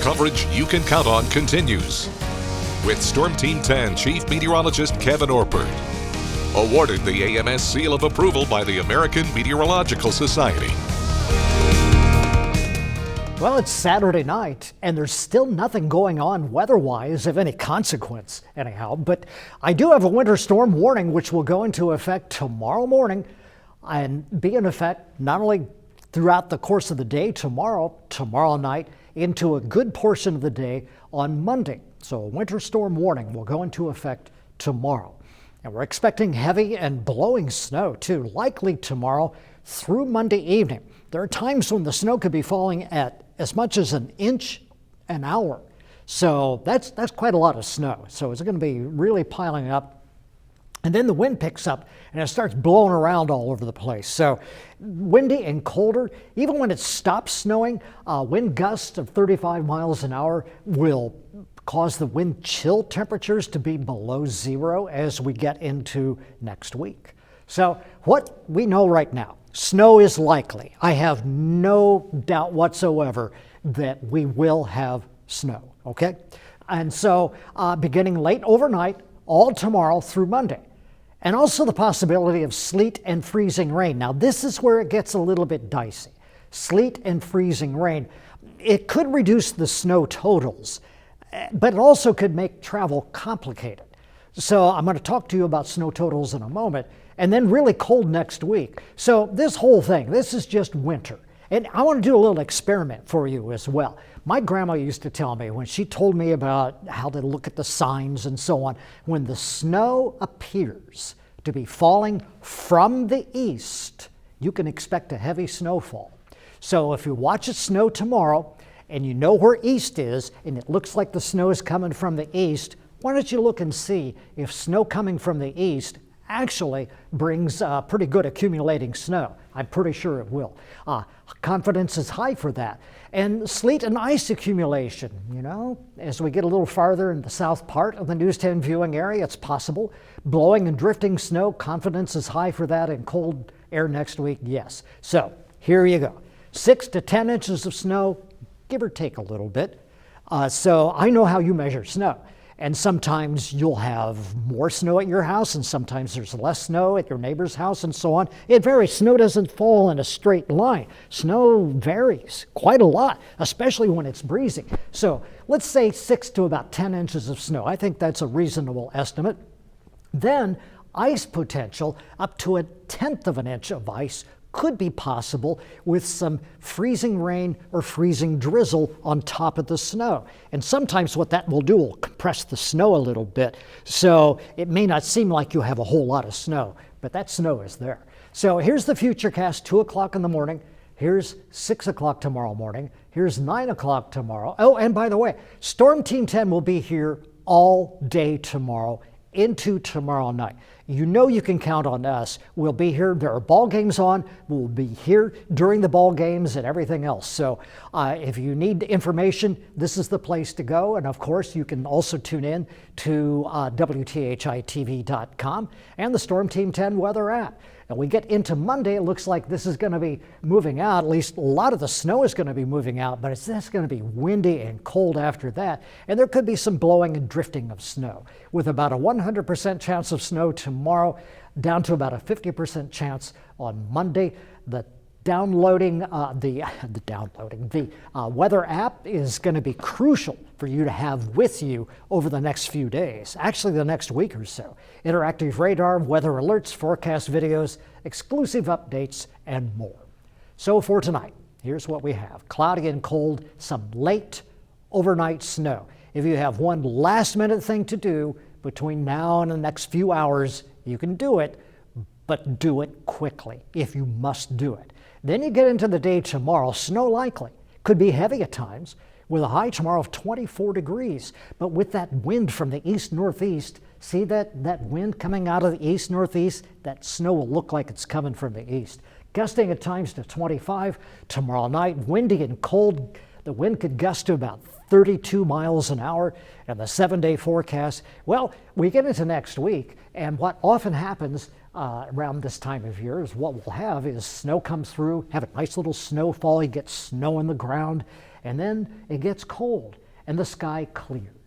Coverage you can count on continues. With Storm Team 10 Chief Meteorologist Kevin Orpert. Awarded the AMS seal of approval by the American Meteorological Society. Well, it's Saturday night, and there's still nothing going on weather-wise of any consequence anyhow. But I do have a winter storm warning, which will go into effect tomorrow morning and be in effect not only throughout the course of the day tomorrow night, into a good portion of the day on Monday. So a winter storm warning will go into effect tomorrow. And we're expecting heavy and blowing snow too, likely tomorrow through Monday evening. There are times when the snow could be falling at as much as an inch an hour. So that's quite a lot of snow. So it's going to be really piling up. And then the wind picks up and it starts blowing around all over the place. So windy and colder. Even when it stops snowing, wind gusts of 35 miles an hour will cause the wind chill temperatures to be below zero as we get into next week. So what we know right now, snow is likely. I have no doubt whatsoever that we will have snow, okay? And so beginning late overnight, all tomorrow through Monday. And also the possibility of sleet and freezing rain. Now this is where it gets a little bit dicey. Sleet and freezing rain. It could reduce the snow totals, but it also could make travel complicated. So I'm going to talk to you about snow totals in a moment, and then really cold next week. So this whole thing, this is just winter. And I want to do a little experiment for you as well. My grandma used to tell me when she told me about how to look at the signs and so on, when the snow appears to be falling from the east, you can expect a heavy snowfall. So if you watch it snow tomorrow and you know where east is and it looks like the snow is coming from the east, why don't you look and see if snow coming from the east actually brings pretty good accumulating snow. I'm pretty sure it will. Confidence is high for that. And sleet and ice accumulation, you know, as we get a little farther in the south part of the News 10 viewing area, it's possible. Blowing and drifting snow, confidence is high for that. And cold air next week, yes. So here you go. 6 to 10 inches of snow, give or take a little bit. So I know how you measure snow. And sometimes you'll have more snow at your house, and sometimes there's less snow at your neighbor's house, and so on. It varies. Snow doesn't fall in a straight line. Snow varies quite a lot, especially when it's breezy. So let's say 6 to about 10 inches of snow. I think that's a reasonable estimate. Then ice potential up to 1/10 of an inch of ice could be possible with some freezing rain or freezing drizzle on top of the snow. And sometimes what that will do will compress the snow a little bit. So it may not seem like you have a whole lot of snow, but that snow is there. So here's the futurecast, 2 o'clock in the morning. Here's 6 o'clock tomorrow morning. Here's 9 o'clock tomorrow. Oh, and by the way, Storm Team 10 will be here all day tomorrow into tomorrow night. You know you can count on us. We'll be here. There are ball games on. We'll be here during the ball games and everything else. So if you need information, this is the place to go. And of course, you can also tune in to WTHI-TV.com and the Storm Team 10 weather app. And we get into Monday, it looks like this is going to be moving out. At least a lot of the snow is going to be moving out, but it's just going to be windy and cold after that. And there could be some blowing and drifting of snow with about a 100% chance of snow tomorrow, down to about a 50% chance on Monday. The weather app is going to be crucial for you to have with you over the next few days, actually the next week or so. Interactive radar, weather alerts, forecast videos, exclusive updates, and more. So for tonight, here's what we have. Cloudy and cold, some late overnight snow. If you have one last minute thing to do between now and the next few hours, you can do it, but do it quickly if you must do it. Then you get into the day tomorrow, snow likely. Could be heavy at times, with a high tomorrow of 24 degrees. But with that wind from the east-northeast, see that wind coming out of the east-northeast? That snow will look like it's coming from the east. Gusting at times to 25 tomorrow night, windy and cold. The wind could gust to about 32 miles an hour. And the 7-day forecast, well, we get into next week, and what often happens around this time of year is what we'll have is snow comes through, have a nice little snowfall, you get snow on the ground, and then it gets cold and the sky clears.